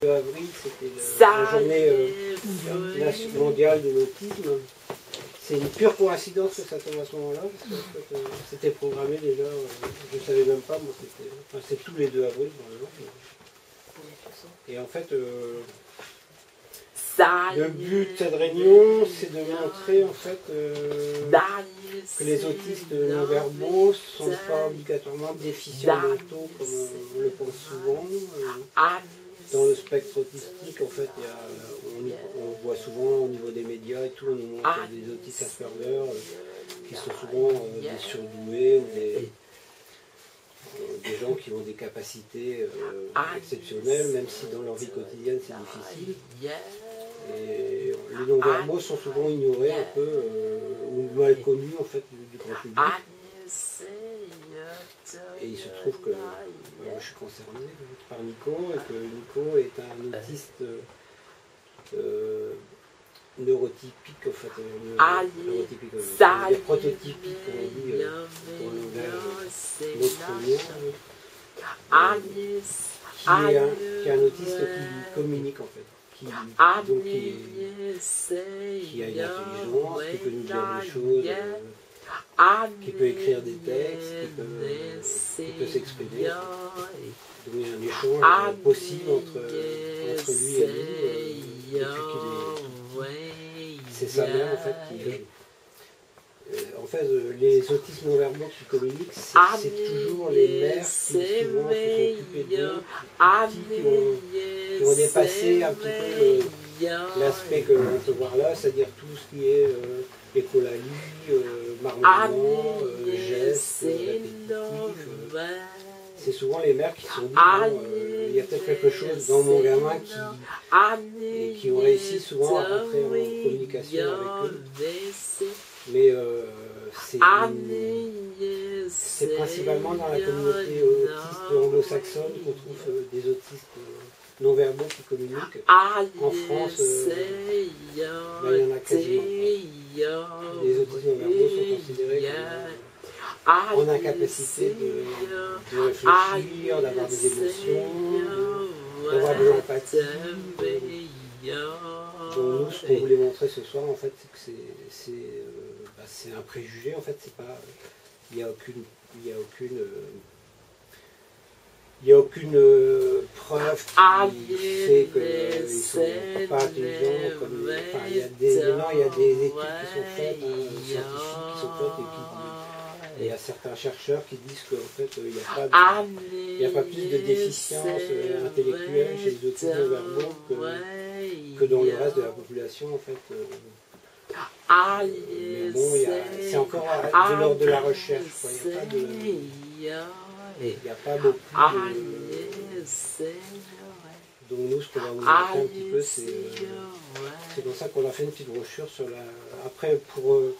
Le 2 avril, c'était la journée mondiale de l'autisme. C'est une pure coïncidence que ça tombe à ce moment-là, parce qu'en fait, c'était programmé déjà, je ne savais même pas, moi c'est tous les 2 avril par exemple. Et en fait, le but de cette réunion, c'est de montrer en fait que les autistes non-verbaux ne sont pas obligatoirement déficients mentaux comme on le pense souvent. Dans le spectre autistique, en fait, on voit souvent au niveau des médias et tout, on nous montre des autistes Asperger qui sont souvent des surdoués ou des gens qui ont des capacités exceptionnelles, même si dans leur vie quotidienne c'est difficile. Et les non-verbaux sont souvent ignorés un peu, ou mal connus en fait du grand public. Et il se trouve que moi, je suis concerné par Nico, et que Nico est un autiste neurotypique, en fait, neurotypique, prototypique, on dit, dans le langage nôtrien, qui est un autiste qui communique en fait. Qui a une intelligence, qui peut nous dire des choses, qui peut écrire des textes, qui peut s'exprimer. Donc il y a un échange possible entre lui et nous, depuis qu'il est... C'est sa mère en fait qui... en fait, les autismes non-verbaux qui communiquent, c'est toujours les mères qui souvent se sont occupées d'eux, qui ont dépassé un petit peu l'aspect que l'on peut voir là, c'est-à-dire tout ce qui est écolalie, marmonnement, gestes, répétitifs. C'est souvent les mères qui se sont dit, il y a peut-être quelque chose dans mon gamin qui ont réussi souvent à rentrer en communication avec eux. Mais c'est principalement dans la communauté autiste anglo-saxonne qu'on trouve des autistes non-verbaux qui communiquent. En France, il y en a quasiment. Les autistes non-verbaux sont considérés comme en incapacité de réfléchir, d'avoir des émotions, d'avoir de l'empathie. Donc nous, ce qu'on voulait montrer ce soir, en fait, c'est que c'est un préjugé. En fait, c'est pas, il n'y a aucune preuve qui fait qu'ils ne sont pas intelligents. Enfin, il y a des études qui sont faites, scientifiques qui sont faites, et il y a certains chercheurs qui disent qu'en fait, il n'y a pas plus de déficience intellectuelle chez les autistes non-verbaux que dans le reste de la population, en fait. Mais bon, c'est encore de l'ordre de la recherche, quoi. Il n'y a pas beaucoup de... Donc nous, ce qu'on va vous montrer un petit peu, c'est pour ça qu'on a fait une petite brochure sur la... Après,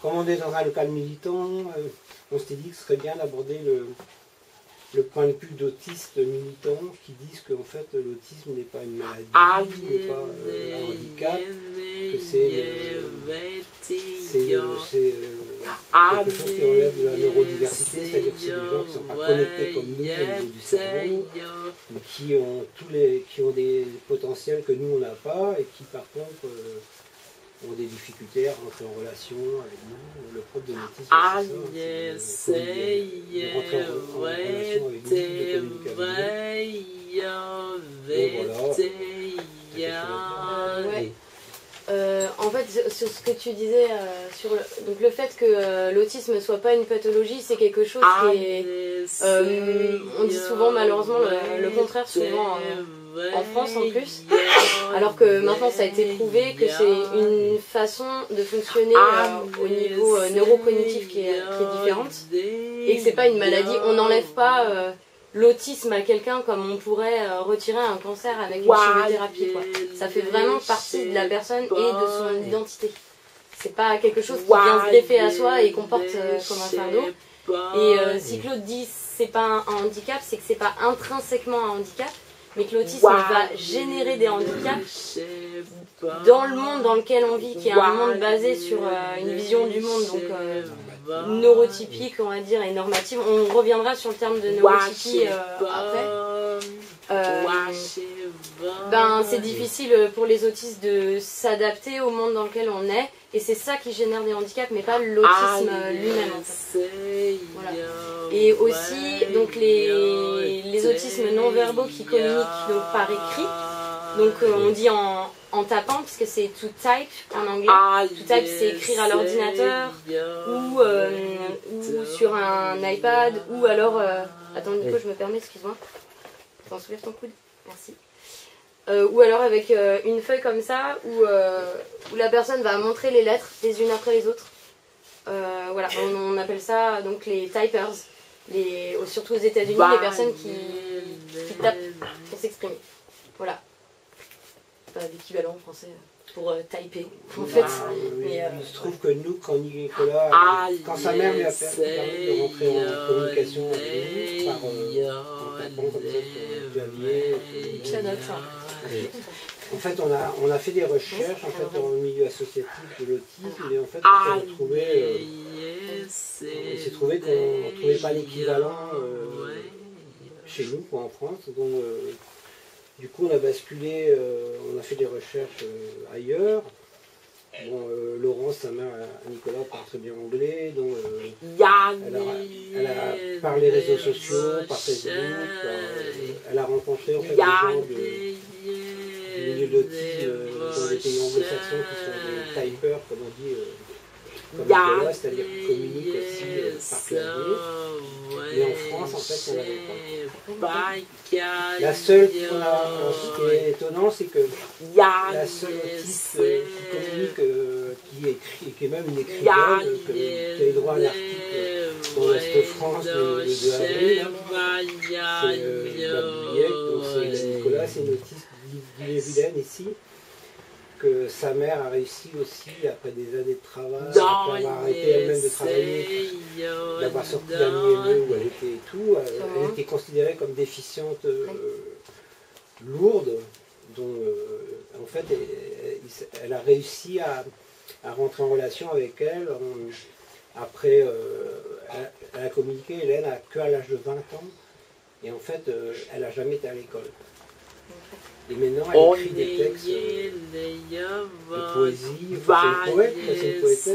comme on est dans un local militant, on s'était dit que ce serait bien d'aborder le point de vue d'autistes militants qui disent qu'en fait l'autisme n'est pas une maladie, n'est pas un handicap, que c'est quelque chose qui relève de la neurodiversité, c'est-à-dire que c'est des gens qui ne sont pas connectés comme nous au niveau du cerveau, mais qui ont des potentiels que nous on n'a pas, et qui par contre ont des difficultés à rentrer en relation avec nous. Le propre de l'autisme, c'est ça, de rentrer en relation avec nous, de communiquer avec nous. En fait, sur ce que tu disais, donc le fait que l'autisme ne soit pas une pathologie, c'est quelque chose qui est... on dit souvent malheureusement le contraire, souvent en France en plus, alors que maintenant ça a été prouvé que c'est une façon de fonctionner au niveau neurocognitif qui est différente, et que c'est pas une maladie. On n'enlève pas l'autisme à quelqu'un comme on pourrait retirer un cancer avec une chimiothérapie, quoi. Ça fait vraiment partie de la personne et de son identité. C'est pas quelque chose qui vient se greffer à soi et qu'on porte comme un fardeau. Et si Claude dit c'est pas un handicap, c'est que c'est pas intrinsèquement un handicap, mais que l'autisme va générer des handicaps dans le monde dans lequel on vit, qui est un monde basé sur une vision du monde donc neurotypique, on va dire, et normative. On reviendra sur le terme de neurotypie après. c'est difficile pour les autistes de s'adapter au monde dans lequel on est, et c'est ça qui génère des handicaps, mais pas l'autisme lui-même en fait. Voilà. Et aussi donc les autismes non verbaux qui communiquent donc par écrit, donc on dit en tapant, puisque c'est to type en anglais. To type, c'est écrire à l'ordinateur ou sur un iPad, ou alors attends Nico, je me permets, excuse-moi, t'en soulèves ton coude, merci. Ou alors avec une feuille comme ça où la personne va montrer les lettres les unes après les autres. Voilà, on appelle ça donc les typers, surtout aux États-Unis, les personnes qui tapent pour s'exprimer. Voilà. Pas d'équivalent en français pour typer en fait. Mais, il se trouve que nous, quand Nicolas, quand sa mère lui a permis de rentrer en communication avec nous, en tapant comme ça sur le clavier. Pianote, ça. En fait, on a fait des recherches en fait, dans le milieu associatif de l'autisme, et en fait, on s'est trouvé qu'on ne trouvait pas l'équivalent chez nous, quoi, en France. Donc, du coup, on a basculé, on a fait des recherches ailleurs. Bon, Laurence, sa mère, Nicolas, parle très bien anglais, donc elle a par les réseaux sociaux, par Facebook, elle a rencontré en fait, des gens du milieu de l'autisme dans les pays anglo-saxons qui sont des typers, comme on dit, comme Nicolas, c'est-à-dire qui communiquent aussi par clavier. Et en France, en fait, on l'avait pas. La seule qui est étonnant, c'est que la seule autiste qui communique, qui est même une écrivaine, qui a eu droit à un article dans l'Est France le 2 avril, c'est Babouliette, donc c'est Nicolas, c'est une autiste d'Ille-et-Vilaine ici, que sa mère a réussi aussi, après des années de travail, après avoir arrêté elle-même de travailler, d'avoir sorti d'un milieu où elle était et tout, elle était considérée comme déficiente lourde, donc en fait elle a réussi à rentrer en relation avec elle. Après, elle a communiqué, Hélène, qu'à l'âge de 20 ans, et en fait elle n'a jamais été à l'école. Et maintenant, elle écrit des textes de poésie, c'est une poète, c'est une poétesse,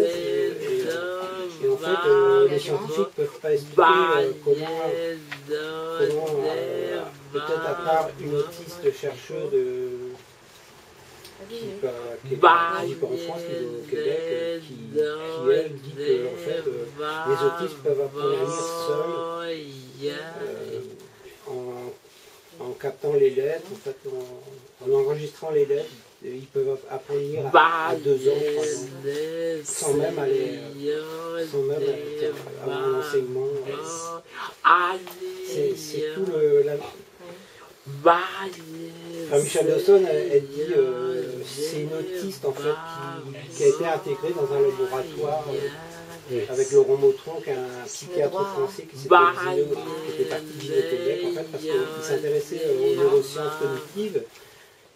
et en fait, les scientifiques ne peuvent pas expliquer comment peut-être à part une autiste chercheuse qui est en France, qui est au Québec, qui elle dit que en fait, les autistes peuvent apprendre à lire seuls, en captant les lettres, en fait, en enregistrant les lettres, ils peuvent apprendre à lire à 2 ans, 3 ans, sans même aller à un enseignement. C'est tout Michel Dawson, elle dit c'est une autiste en fait qui a été intégrée dans un laboratoire avec Laurent Mautron, qui est un psychiatre français qui était parti vivre au Québec en fait, parce qu'il s'intéressait aux neurosciences cognitives.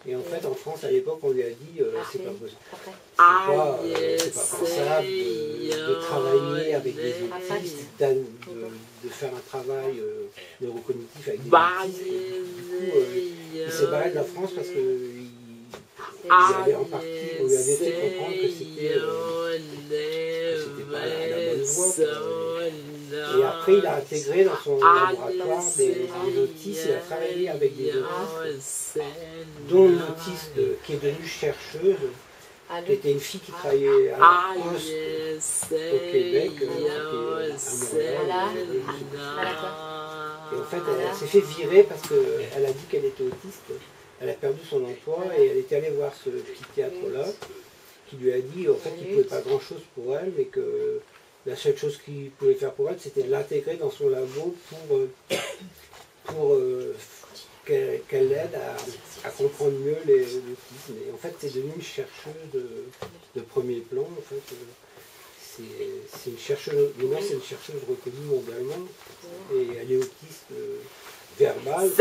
Et en fait, en France, à l'époque, on lui a dit c'est pas possible. C'est pas pensable de travailler avec des autistes, de faire un travail neurocognitif avec des autistes. Et du coup, il s'est barré de la France parce qu'il avait en partie, on lui avait fait comprendre que c'était pas la bonne voie. Et après, il a intégré dans son laboratoire des autistes, il a travaillé avec des autistes, dont une autiste qui est devenue chercheuse, qui était une fille qui travaillait à la Poste au Québec, à Montréal. Et en fait, elle s'est fait virer parce qu'elle a dit qu'elle était autiste, elle a perdu son emploi et elle était allée voir ce psychiatre-là, qui lui a dit en fait qu'il ne pouvait pas grand-chose pour elle, mais que la seule chose qu'il pouvait faire pour elle, c'était de l'intégrer dans son labo pour qu'elle l'aide à comprendre mieux l'autisme. Et en fait, c'est devenu une chercheuse de premier plan. En fait, c'est une chercheuse, maintenant c'est une chercheuse reconnue mondialement, et elle est autiste verbale. Elle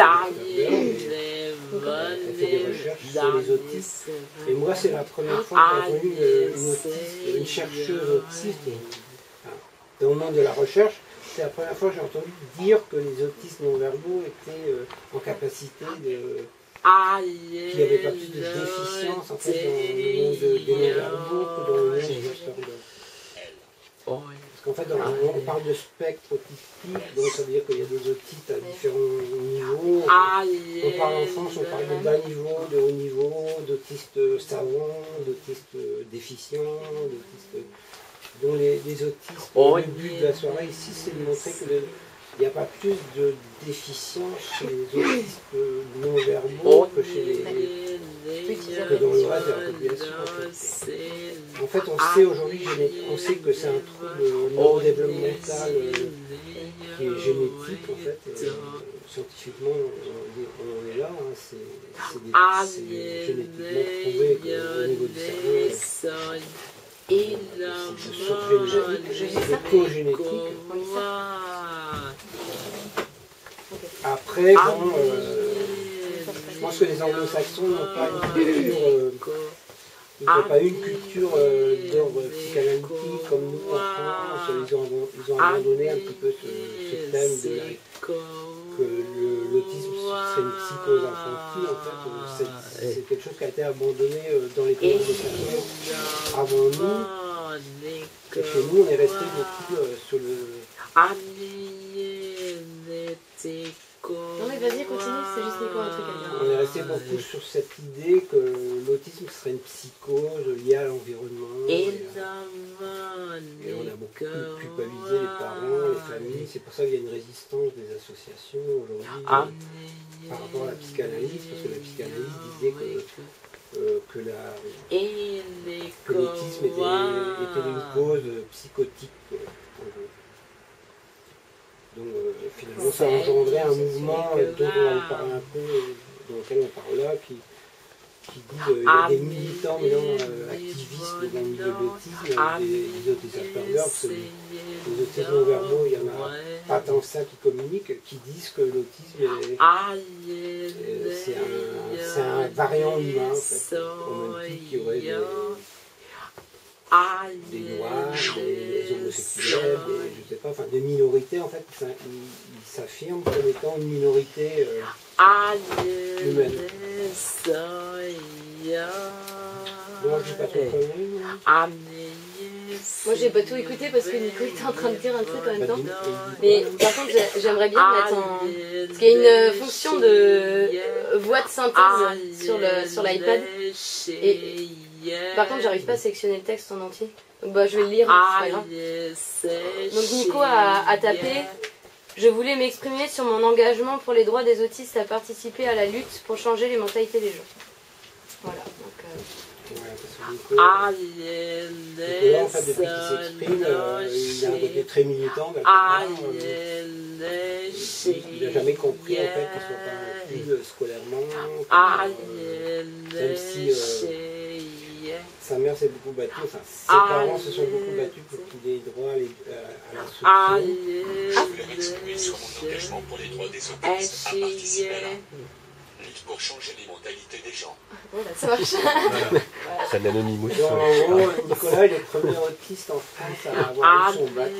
fait des recherches sur les autistes. Et moi, c'est la première fois que j'ai vu une chercheuse autiste dans le monde de la recherche, c'est la première fois que j'ai entendu dire que les autistes non-verbaux étaient en capacité de... qu'il n'y avait pas plus de déficience en fait, dans le monde des non-verbaux que dans le monde des Asperger. Parce qu'en fait, on parle de spectre autistique, donc ça veut dire qu'il y a des autistes à différents niveaux. On parle en France, on parle de bas niveau, de haut niveau, d'autistes savants, d'autistes déficients, d'autistes... Donc les autistes, le but de la soirée ici, c'est de montrer qu'il n'y a pas plus de déficience chez les autistes non-verbaux que chez que dans le reste de la population. En fait, on sait aujourd'hui, on sait que c'est un trouble neurodéveloppemental qui est génétique, en fait. Scientifiquement, on en est là, hein, c'est génétiquement prouvé qu'au niveau du cerveau, c'est co-génétique. Après, bon, je pense que les anglo-saxons n'ont pas une culture d'ordre psychanalytique comme nous en France. Ils ont abandonné un petit peu ce thème que l'autisme serait une psychose infantile. En fait, c'est quelque chose qui a été abandonné dans les pays anglo-saxons avant nous. Et chez nous, on est resté beaucoup sur le... Non mais vas-y, continue, c'est juste Nico un truc à dire. On est resté beaucoup sur cette idée que l'autisme serait une psychose liée à l'environnement. Et on a beaucoup culpabilisé les parents, les familles. C'est pour ça qu'il y a une résistance des associations aujourd'hui par rapport à la psychanalyse, parce que la psychanalyse disait que l'autisme était une cause psychotique. Donc finalement ça engendrait un mouvement dont on va parler un peu, dans lequel on parle là, qui dit qu'il y a des militants maintenant activistes dans le milieu de l'autisme, des autistes Asperger, parce que les autistes non-verbaux, il y en a pas tant que ça qui communiquent, qui disent que l'autisme c'est un variant humain, en fait, au même titre qu'il y aurait des noirs, des homosexuels, je sais pas, enfin des minorités en fait, ils s'affirment comme étant une minorité humaine. Moi je dis pas trop connu. Moi j'ai pas tout écouté parce que Nico était en train de dire un truc en même temps. Mais par contre j'aimerais bien mettre en... Parce qu'il y a une fonction de voix de synthèse sur l'iPad. Et par contre j'arrive pas à sélectionner le texte en entier. Donc bah je vais le lire, c'est pas grave. Donc Nico a tapé « Je voulais m'exprimer sur mon engagement pour les droits des autistes à participer à la lutte pour changer les mentalités des gens. » Voilà, donc... Nicolas, en fait, depuis qu'il s'exprime, il a un côté très militant. Il n'a jamais compris en fait, qu'il ne soit pas inclus scolairement. Même si sa mère s'est beaucoup battue, enfin ses parents se sont beaucoup battus pour qu'il ait droit à l'instruction. Je voulais m'exprimer sur mon engagement pour les droits des autistes à participer à la lutte pour changer les mentalités des gens. Voilà, ça marche. C'est un anonymous. En gros, Nicolas est le premier autiste en France à avoir eu son bac.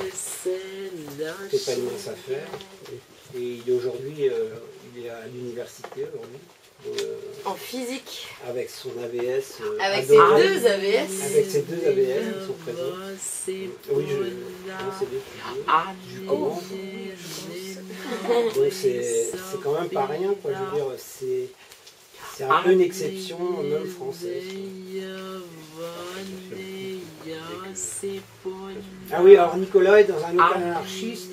C'est pas une mince affaire. Et il est aujourd'hui, il est à l'université aujourd'hui. En physique. Avec son AVS. Avec ses deux AVS. Avec ses deux AVS, ils sont présents. Oui, c'est bien. Je commence. Donc c'est quand même pas rien, quoi. Je veux dire, c'est un peu une exception, même française. Ah oui, alors Nicolas est dans un local anarchiste.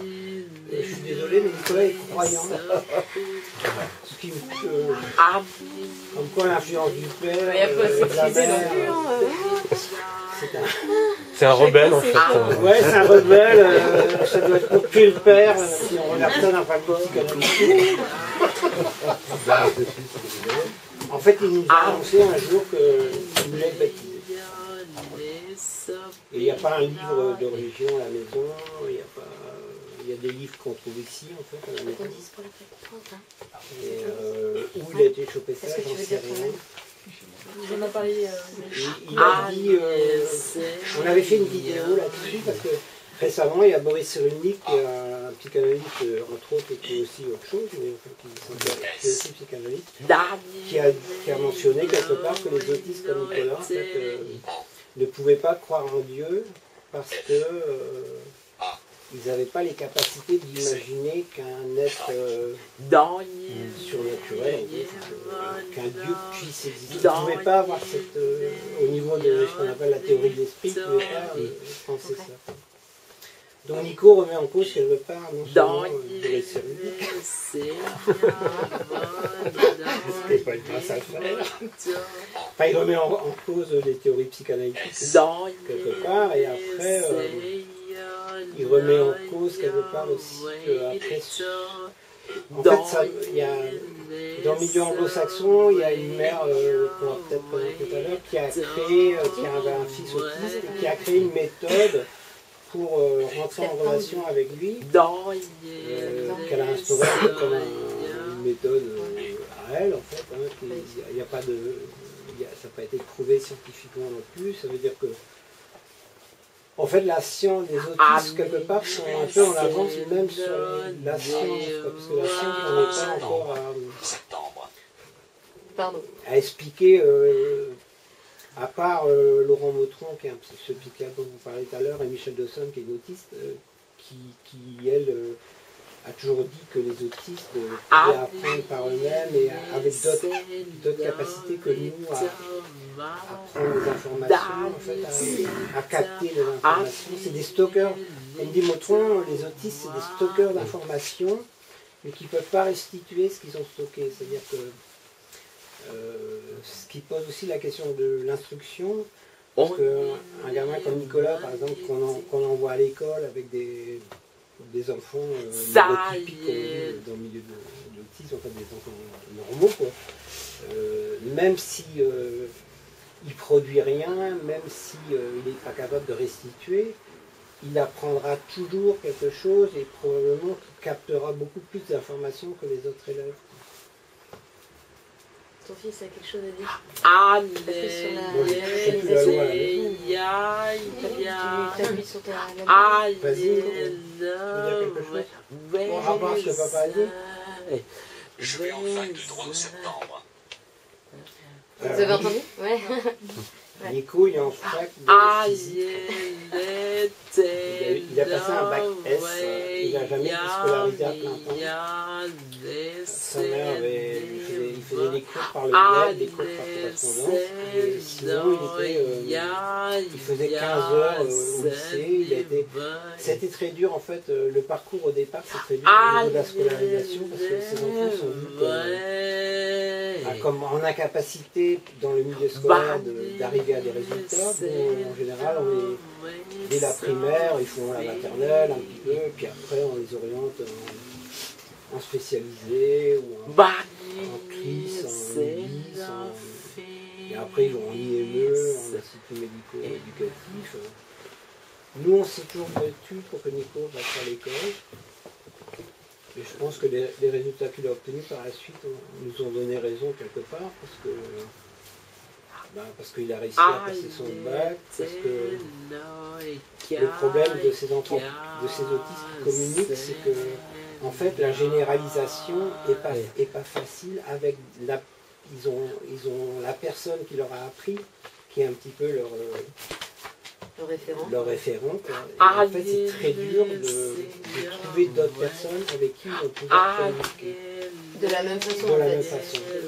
Je suis désolé, mais Nicolas est croyant. Ce qui me comme quoi l'influence du père, il n'y a pas de la mère. C'est un rebelle en fait. Ouais, c'est un rebelle. Ça doit être pour tuer le père si on regarde ça d'un point de vue psychanalytique. En fait, il nous a annoncé un jour qu'il voulait être baptisé. Et il n'y a pas un livre de religion à la maison, il y a des livres qu'on trouve ici en fait à la maison. Et où il a été chopé ça, j'en sais rien. On a parlé. Il a dit, on avait fait une vidéo là-dessus parce que récemment il y a Boris Cyrulnik, qui est un psychanalyste, entre autres, et qui est aussi autre chose, mais qui est aussi psychanalyste, qui a mentionné quelque part que les autistes comme Nicolas, en fait, ne pouvaient pas croire en Dieu parce que ils n'avaient pas les capacités d'imaginer qu'un être surnaturel, qu'un Dieu puisse exister. Ils ne pouvaient pas avoir cette, au niveau de ce qu'on appelle la théorie de l'esprit, ils ne pouvaient pas penser ça. Donc Nico remet en cause quelque part non seulement de l'esprit, ce qui n'est pas une mince affaire. Enfin, il remet en cause les théories psychanalytiques quelque part, et après il remet en cause quelque part aussi après. En fait, dans le milieu anglo-saxon, il y a une mère qu'on va peut-être connaître tout à l'heure qui avait un fils autiste et qui a créé une méthode pour rentrer en relation avec lui, qu'elle a instaurée un peu comme une méthode à elle, en fait. Hein, il n'y a pas de, ça n'a pas été prouvé scientifiquement non plus. Ça veut dire que, en fait, la science des autistes, quelque part, sont un peu en avance même sur la science, parce que la science, on n'est pas encore à expliquer. À part Laurent Motron, qui est un psychiatre dont vous parlez tout à l'heure, et Michel Dawson, qui est une autiste, qui elle, a toujours dit que les autistes pouvaient apprendre par eux-mêmes et avec d'autres capacités que nous à prendre des informations, en fait, à capter les informations. C'est des stockeurs. Comme dit Motron, les autistes, c'est des stockeurs d'informations, mais qui ne peuvent pas restituer ce qu'ils ont stocké. C'est-à-dire que ce qui pose aussi la question de l'instruction, parce qu'un gamin comme Nicolas, par exemple, qu'on envoie à l'école avec des enfants neurotypiques dans le milieu de l'autisme, enfin des enfants normaux, quoi. Même si il produit rien, même si il n'est pas capable de restituer, il apprendra toujours quelque chose et probablement captera beaucoup plus d'informations que les autres élèves. Ton fils a quelque chose à dire? Tu appuies sur ta Vas-y, tu veux dire quelque chose? Bon, rapport à ce que papa a dit. Je vais en fac de droit en septembre. Vous avez entendu? Ouais. Nico, il est en fac de physique. Il a passé un bac S, il n'a jamais été scolarisé à plein temps. Sa mère il faisait des cours par le web, des cours par correspondance. Et sinon, il faisait 15 heures au lycée. C'était très dur en fait. Le parcours au départ, c'est très dur au niveau de la scolarisation parce que ces enfants sont vus comme en incapacité dans le milieu scolaire d'arriver à des résultats. En général, dès la primaire, ils font la maternelle un petit peu, puis après on les oriente en spécialisé ou en CLIS, en ULIS, et après ils vont en IME, en institut médico-éducatif. Nous on s'est toujours battu pour que Nico fasse à l'école. Et je pense que les résultats qu'il a obtenus par la suite nous ont donné raison quelque part, parce qu'il a réussi à passer son bac, parce que le problème de ces enfants, de ces autistes qui communiquent, c'est que en fait la généralisation est pas facile avec ils ont la personne qui leur a appris, qui est un petit peu leur référent. En fait, c'est très dur de trouver d'autres personnes avec qui on peut communiquer. De la même façon, en fait.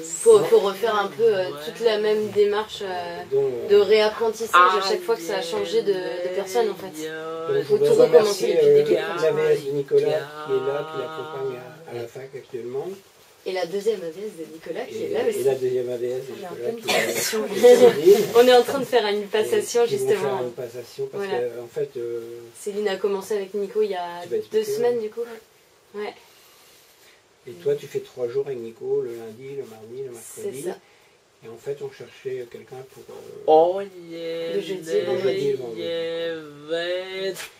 Faut refaire un peu toute la même démarche de réapprentissage à chaque fois que ça a changé de personne, en fait. Il faut tout recommencer depuis le début. L'AVS de Nicolas qui est là, qui l'accompagne à la fac actuellement. Et la deuxième AVS de Nicolas qui est là aussi. Et la deuxième AVS de Nicolas qui est là. On est en train de faire une passation, justement. On va faire une passation parce que, en fait... Céline a commencé avec Nico il y a 2 semaines, du coup. Ouais. Et toi, tu fais 3 jours avec Nico, le lundi, le mardi, le mercredi. C'est ça. Et en fait, on cherchait quelqu'un pour... le jeudi et le vendredi.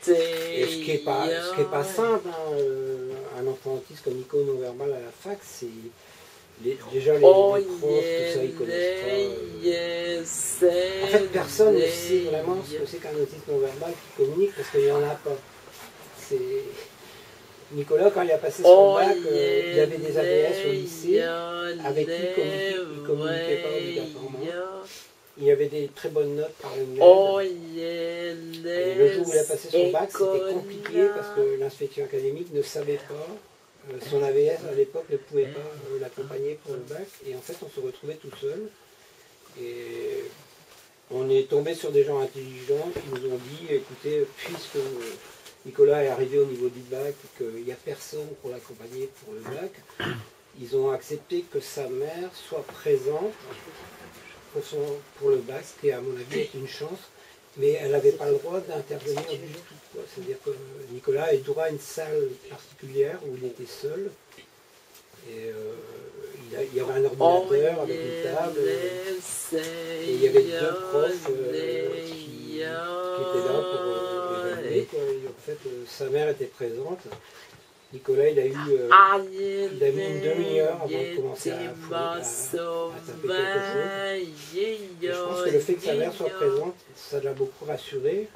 Et ce qui est pas simple, hein, un enfant autiste comme Nico non-verbal à la fac, c'est... Déjà les profs, tout ça, ils connaissent pas. En fait, personne ne sait vraiment ce que c'est qu'un autiste non-verbal qui communique, parce qu'il n'y en a pas. Nicolas, quand il a passé son bac, il avait des AVS au lycée, avec qui il ne communiquait pas obligatoirement. Il avait des très bonnes notes par le mail. Et le jour où il a passé son bac, c'était compliqué parce que l'inspection académique ne savait pas. Son AVS à l'époque ne pouvait pas l'accompagner pour le bac. Et en fait, on se retrouvait tout seul. Et on est tombé sur des gens intelligents qui nous ont dit, écoutez, puisque Nicolas est arrivé au niveau du bac et qu'il n'y a personne pour l'accompagner pour le bac, ils ont accepté que sa mère soit présente pour le bac, ce qui à mon avis est une chance, mais elle n'avait pas le droit d'intervenir du tout. C'est-à-dire que Nicolas a eu droit à une salle particulière où il était seul, et il y avait un ordinateur avec une table, et il y avait deux profs qui étaient là pour évaluer. En fait, sa mère était présente. Nicolas, il a mis une demi-heure avant de commencer à taper quelque chose. Et je pense que le fait que sa mère soit présente, ça l'a beaucoup rassuré,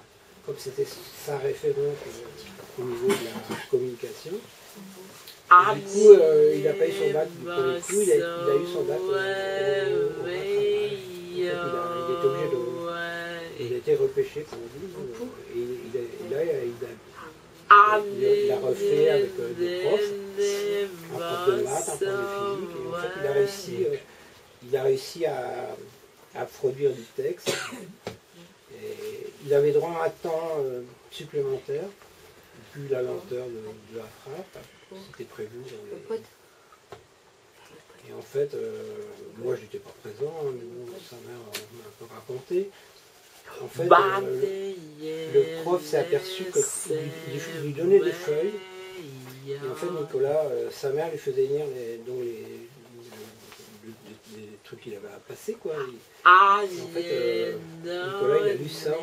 comme c'était sa référente au niveau de la communication. Et du coup, il n'a pas eu son bac du premier coup, il a eu son bac au rattrapage. Il était obligé de... Il a été repêché, comme on dit, et là, il a refait avec des profs, un prof de maths, un prof de physique, et en fait il a réussi à produire du texte. Et il avait droit à un temps supplémentaire, vu la lenteur de la frappe, c'était prévu dans les... Et en fait, moi je n'étais pas présent, mais bon, sa mère m'a un peu raconté. En fait, le prof s'est aperçu qu'il lui donnait des feuilles, et en fait Nicolas, sa mère lui faisait lire les trucs qu'il avait à passer, quoi. En fait, Nicolas il a lu ça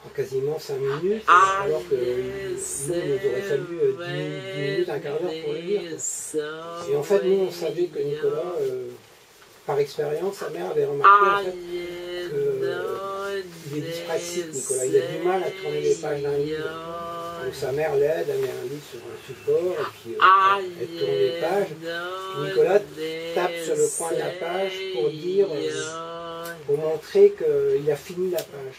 en quasiment 5 minutes, alors que nous, il nous aurait fallu 10 minutes, un quart d'heure pour le lire. Et en fait, nous, on savait que Nicolas, par expérience, sa mère avait remarqué en fait, qu'il est dyspraxique, Nicolas. Il a du mal à tourner les pages d'un livre. Donc sa mère l'aide, elle met un livre sur un support, et puis elle tourne les pages. Et Nicolas tape sur le coin de la page pour dire, pour montrer qu'il a fini la page.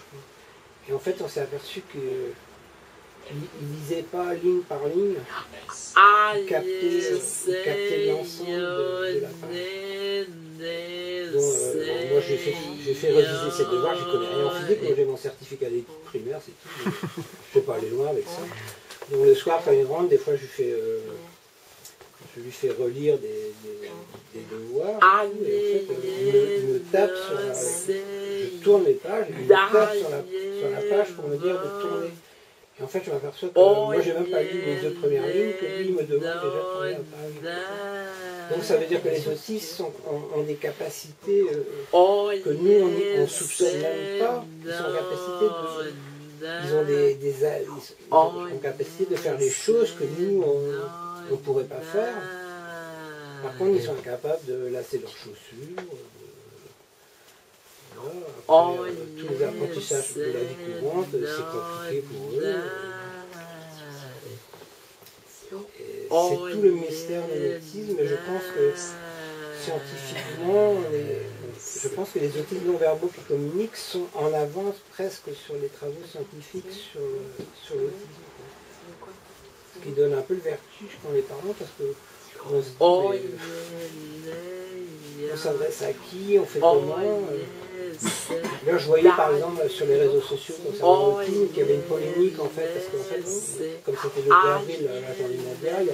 Et en fait, on s'est aperçu qu'il ne lisait pas ligne par ligne, il captait l'ensemble de la page. Donc, moi, j'ai fait réviser ses devoirs, je ne connais rien en physique, moi j'ai mon certificat d'études primaires, c'est tout. Je ne peux pas aller loin avec ça. Donc le soir, quand il rentre, des fois, je lui fais relire des devoirs, et en fait, il me tape sur la... Je tourne les pages, il me tape sur la page pour me dire de tourner. Et en fait, je m'aperçois que moi, j'ai même pas lu les 2 premières lignes, que lui, il me demande déjà de tourner la page. Donc ça veut dire que les autistes ont des capacités que nous, on ne soupçonne même pas. Ils sont en capacité ils ont capacité de faire des choses que nous, on ne pourrait pas faire. Par contre, ils sont incapables de lasser leurs chaussures. Après, tous les apprentissages de la vie courante, c'est compliqué pour eux. C'est tout le mystère de l'autisme, mais je pense que scientifiquement, je pense que les autistes non-verbaux qui communiquent sont en avance presque sur les travaux scientifiques sur l'autisme. Ce qui donne un peu le vertige quand les parents, parce que on se dit, on s'adresse à qui, on fait comment. Là, je voyais par exemple sur les réseaux sociaux concernant l'autisme qu'il y avait une polémique en fait, parce qu'en fait, comme c'était le 2 avril, la journée mondiale,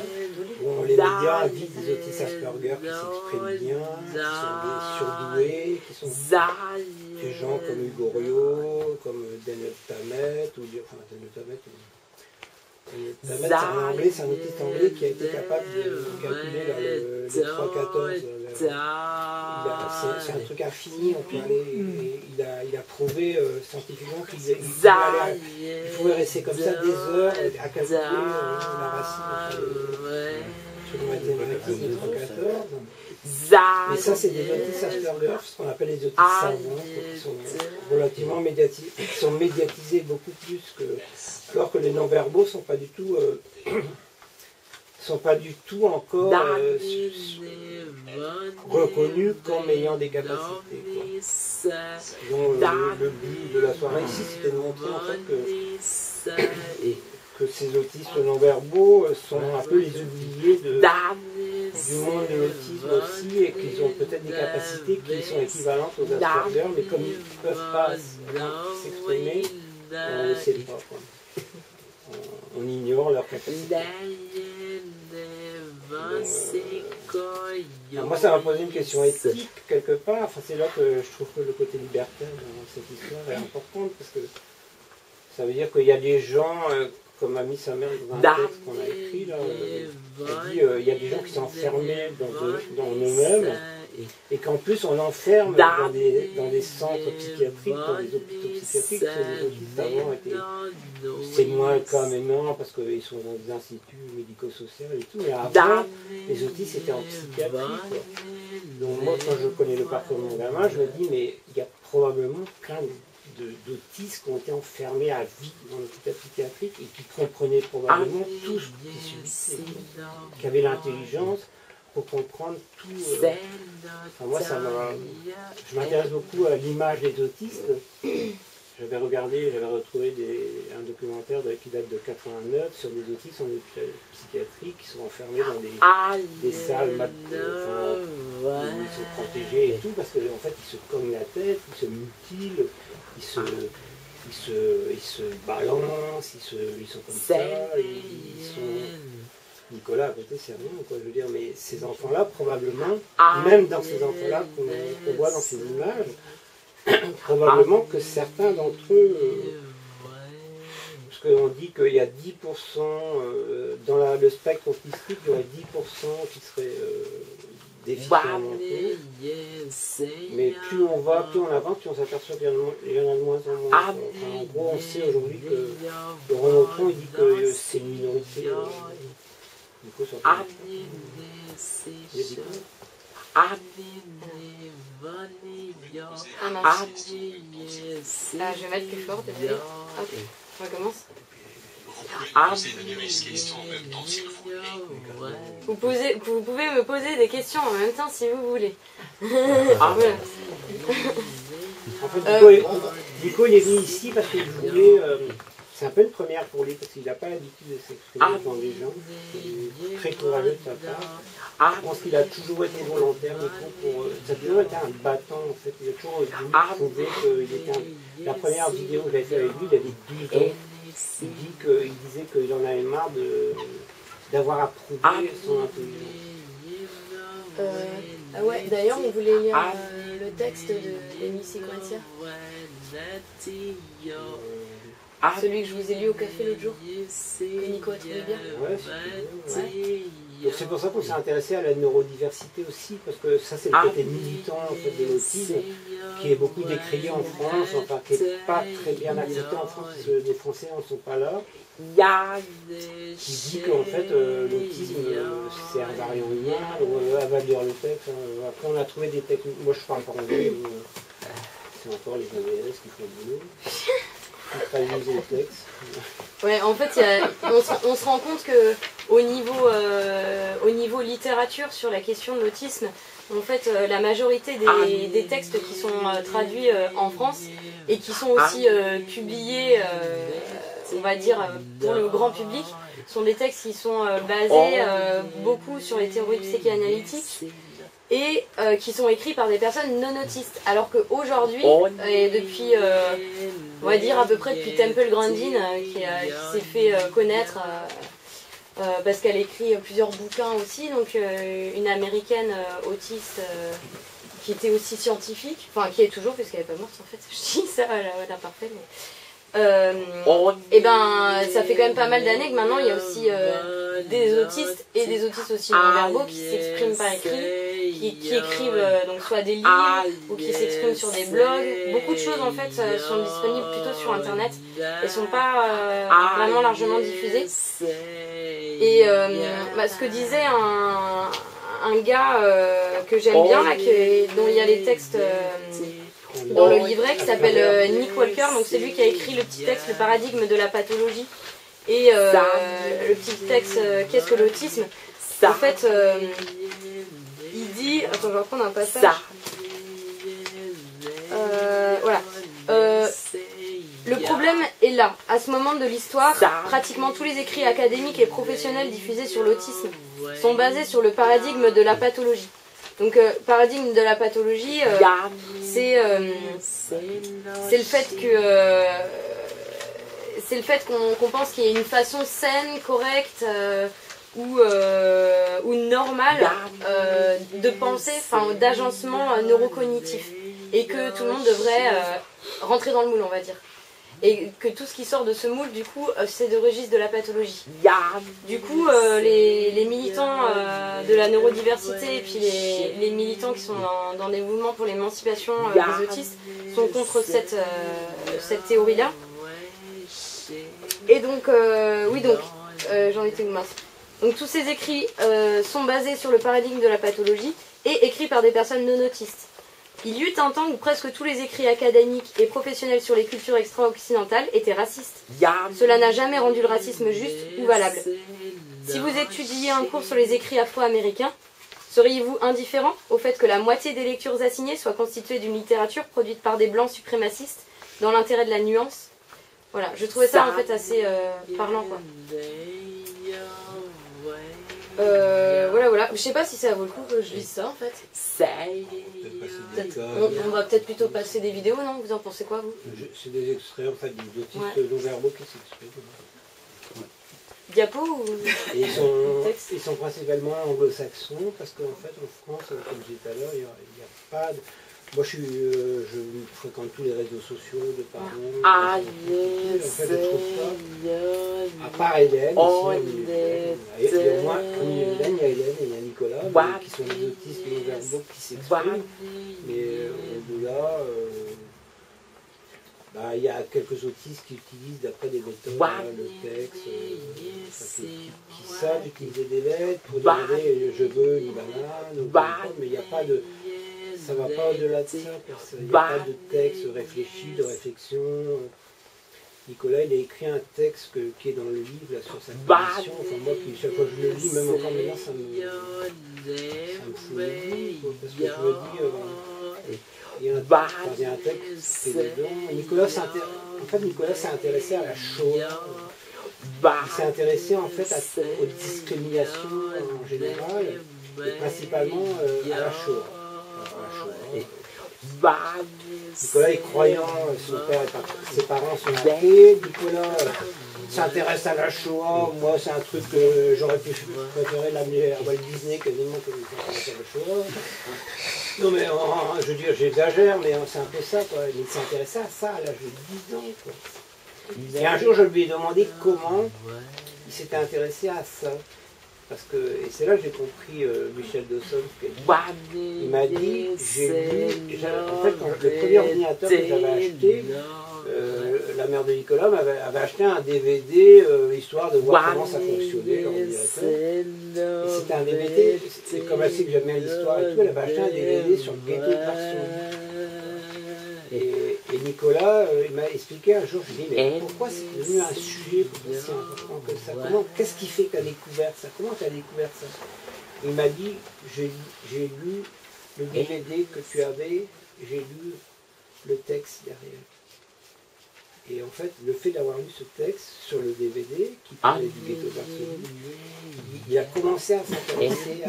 bon, les médias invitent des autistes Asperger qui s'expriment bien, qui sont des surdoués, qui sont des gens comme Hugo Rio, comme Daniel Tammet, c'est un anglais, c'est un autiste anglais qui a été capable de calculer les 3-14. C'est un truc infini, on peut aller, il a prouvé scientifiquement qu'il pouvait rester comme ça des heures à calculer la racine sur les mathématiques de 3-14. Mais ça, c'est des autistes Asperger, ce qu'on appelle les autistes savants. sont relativement médiatisés, qui sont médiatisés beaucoup plus que... Alors que les non-verbaux sont pas du tout... sont pas du tout encore reconnus comme ayant des capacités. Donc, le but de la soirée ici, c'était de montrer en fait que ces autistes non-verbaux sont un peu les oubliés du monde de l'autisme aussi, et qu'ils ont peut-être des capacités qui sont équivalentes aux Asperger, mais comme ils ne peuvent pas s'exprimer, on ne sait pas. Quoi. On ignore leur capacité. Moi, ça m'a posé une question éthique quelque part. Enfin, c'est là que je trouve que le côté libertaire dans cette histoire est important, parce que ça veut dire qu'il y a des gens, comme a mis sa mère dans un texte qu'on a écrit, là, elle dit il y a des gens qui sont enfermés dans eux-mêmes, et qu'en plus on enferme dans des centres psychiatriques, dans des hôpitaux psychiatriques, les autistes avant étaient... C'est moins le cas maintenant parce qu'ils sont dans des instituts médico-sociaux et tout, mais avant, les autistes étaient en psychiatrie. Quoi. Donc moi, quand je connais le parcours de mon gamin, je me dis, mais il y a probablement plein d'autistes qui ont été enfermés à vie dans l'hôpital psychiatrique et qui comprenaient probablement tout ce qu'ils subissaient, qui avaient l'intelligence pour comprendre tout. Enfin, moi, je m'intéresse beaucoup à l'image des autistes. J'avais retrouvé un documentaire qui date de 89 sur des autistes en hôpital psychiatrique qui sont enfermés dans des salles où ils sont protégés et tout, parce qu'en fait, ils se cognent la tête, ils se mutilent, ils se balancent, ils sont comme ça, ils sont... Nicolas à côté, c'est rien, quoi, je veux dire, mais ces enfants-là, probablement, même dans ces enfants-là qu'on voit dans ces images, probablement que certains d'entre eux, parce qu'on dit qu'il y a 10%, dans le spectre autistique, il y aurait 10% qui seraient déficients mentaux, mais plus on va, plus on avance, plus on s'aperçoit qu'il y en a de moins en moins. Enfin, en gros, on sait aujourd'hui que Renaud Tron, il dit que c'est une minorité. Du coup, sur je vais mettre plus fort, désolé. Ok, on recommence. Vous pouvez me poser des questions en même temps si vous voulez. Voilà. En fait, Nico, il est venu ici parce qu'il voulait... c'est un peu une première pour lui, parce qu'il n'a pas l'habitude de s'exprimer devant les gens. C'est très courageux de sa part. Je pense qu'il a toujours été volontaire, ça a toujours été un battant, en fait. Il a toujours voulu prouver qu'il était La première vidéo que j'avais fait avec lui, il avait 12 ans. Il disait qu'il en avait marre d'avoir à prouver son intelligence. Ouais, d'ailleurs, on voulait lire le texte de Amy Sequencia. Celui que je vous ai lu au café l'autre jour, que Nico a trouvé bien. C'est pour ça qu'on s'est intéressé à la neurodiversité aussi, parce que ça c'est le côté militant en fait, de l'autisme, qui est beaucoup décrié en France, enfin qui n'est pas très bien accepté en France, parce que les Français n'en sont pas là, qui dit qu'en fait l'autisme c'est un variant humain, elle va lire le texte, après on a trouvé des textes, moi je parle pas anglais, c'est encore les AVS qui font le boulot. Ouais, en fait, on se rend compte que au niveau littérature sur la question de l'autisme, en fait, la majorité des textes qui sont traduits en France et qui sont aussi publiés, on va dire, pour le grand public, sont des textes qui sont basés beaucoup sur les théories psychanalytiques et qui sont écrits par des personnes non autistes. Alors qu'aujourd'hui, et depuis, on va dire à peu près depuis Temple Grandin, qui s'est fait connaître parce qu'elle écrit plusieurs bouquins aussi, donc une américaine autiste qui était aussi scientifique, enfin qui est toujours, puisqu'elle n'est pas morte en fait, je dis ça à l'imparfait, mais... et ben ça fait quand même pas mal d'années que maintenant il y a aussi des autistes et des autistes aussi non-verbaux qui s'expriment par écrit, qui écrivent donc soit des livres ou qui s'expriment sur des blogs. Beaucoup de choses en fait sont disponibles plutôt sur internet et sont pas vraiment largement diffusées. Et ce que disait un gars que j'aime bien là, dont il y a les textes dans le livret qui s'appelle Nick Walker. Donc c'est lui qui a écrit le petit texte Le paradigme de la pathologie et le petit texte Qu'est-ce que l'autisme. En fait, il dit... Attends, je vais reprendre un passage. Voilà. Le problème est là. À ce moment de l'histoire, pratiquement tous les écrits académiques et professionnels diffusés sur l'autisme sont basés sur le paradigme de la pathologie. Donc, paradigme de la pathologie, c'est le fait que... c'est le fait qu'on pense qu'il y a une façon saine, correcte ou normale de penser, enfin d'agencement neurocognitif. Et que tout le monde devrait rentrer dans le moule, on va dire. Et que tout ce qui sort de ce moule, du coup, c'est de registre de la pathologie. Du coup, les militants de la neurodiversité et puis les militants qui sont dans des mouvements pour l'émancipation des autistes sont contre cette théorie-là. Et donc, oui, donc, j'en étais où, mince. Donc tous ces écrits sont basés sur le paradigme de la pathologie et écrits par des personnes non autistes. Il y eut un temps où presque tous les écrits académiques et professionnels sur les cultures extra-occidentales étaient racistes. Cela n'a jamais rendu le racisme juste ou valable. Si vous étudiez un cours sur les écrits afro-américains, seriez-vous indifférent au fait que la moitié des lectures assignées soient constituées d'une littérature produite par des blancs suprémacistes dans l'intérêt de la nuance? Voilà, je trouvais ça en fait assez parlant, quoi. Voilà. Je sais pas si ça vaut le coup que je lise ça en fait. On va peut-être plutôt passer des vidéos, non? Vous en pensez quoi, vous? C'est des extraits en fait d'autistes non-verbaux qui s'expriment. Diapo ou... Et ils sont principalement anglo-saxons parce qu'en fait en France, comme je disais tout à l'heure, il n'y a pas de... Moi je fréquente tous les réseaux sociaux de parents. En fait je trouve pas. À part Hélène, il y a Hélène et il y a Nicolas, qui sont des autistes non-verbaux qui s'expriment. Mais au-delà, il y a quelques autistes qui utilisent d'après des méthodes, le texte, qui savent utiliser des lettres pour demander je veux une banane, mais il n'y a pas de... Ça ne va pas au-delà de ça, il n'y a pas de texte réfléchi, de réflexion. Nicolas, il a écrit un texte qui est dans le livre là, sur sa position. Enfin, moi, chaque fois que je le lis, même encore maintenant, ça me fout le lit, parce que je me dis, il y a un texte qui est dedans. Nicolas s'est intéressé à la Shoah. Il s'est intéressé en fait aux discriminations en général, et principalement à la Shoah. Nicolas est croyant, ses parents sont athées. Nicolas s'intéresse à la Shoah. Moi, c'est un truc que j'aurais préféré l'amener à Walt Disney quasiment que s'intéresse à la Shoah. Non, mais je veux dire, j'exagère, mais c'est un peu ça, quoi. Il s'intéressait à ça à l'âge de 10 ans, quoi. Et un jour, je lui ai demandé comment il s'était intéressé à ça. Parce que, et c'est là que j'ai compris Michel Dawson. Il m'a dit, j'ai lu, en fait, le premier ordinateur que j'avais acheté, la mère de Nicolas avait acheté un DVD, histoire de voir comment ça fonctionnait, l'ordinateur. Et c'était un DVD, c'est comme elle sait que j'aime bien l'histoire et tout, elle avait acheté un DVD sur le ghetto de Varsovie. Et Nicolas, il m'a expliqué un jour, je lui ai dit, mais pourquoi c'est devenu un sujet aussi important que ça? Qu'est-ce qui fait que tu as découvert ça? Comment tu as découvert ça? Il m'a dit, j'ai lu le DVD que tu avais, j'ai lu le texte derrière. Et en fait, le fait d'avoir lu ce texte sur le DVD, qui parlait du ghetto de Varsovie, il a commencé à s'intéresser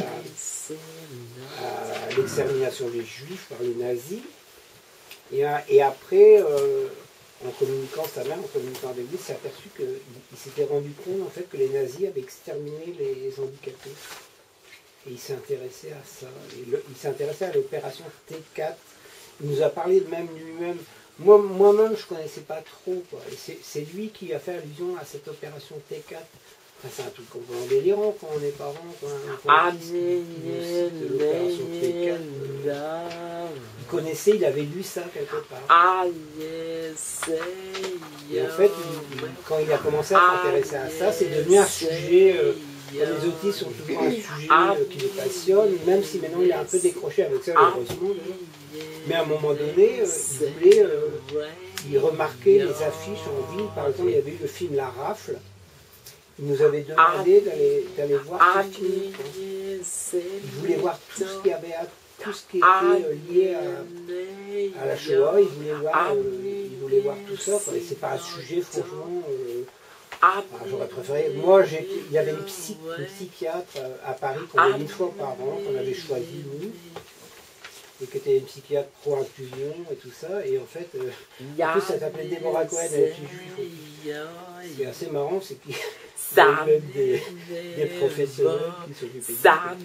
à l'extermination des Juifs par les nazis. Et après, en communiquant sa mère, en communiquant avec lui, il s'est aperçu qu'il s'était rendu compte en fait que les nazis avaient exterminé les handicapés. Et il s'est intéressé à ça. Il s'est intéressé à l'opération T4. Il nous a parlé de même lui-même. Moi-même, je ne connaissais pas trop, quoi. Et c'est lui qui a fait allusion à cette opération T4. Enfin, c'est un truc complètement délirant quand on est parents, quand on a un fils de l'opération T4. Il connaissait, il avait lu ça quelque part. Et en fait, quand il a commencé à s'intéresser à ça, c'est devenu un sujet... les autistes sont toujours un sujet qui le passionne, même si maintenant il a un peu décroché avec ça, heureusement. Mais à un moment donné, il remarquait les affiches en ville. Par exemple, il y avait eu le film La Rafle. Il nous avait demandé d'aller voir ce film. Il voulait voir tout ce qui avait tout ce qui était lié à la Shoah. Il voulait voir tout ça. Et c'est pas un sujet, franchement. J'aurais préféré. Moi, il y avait une psychiatre à Paris qu'on avait une fois par an, qu'on avait choisi nous, et qui était une psychiatre pro-inclusion et tout ça. Et en fait, en plus, ça s'appelait Déborah Cohen, elle était juive. Ce qui est assez marrant, c'est qu'il y a même des professionnels qui s'occupaient de ça.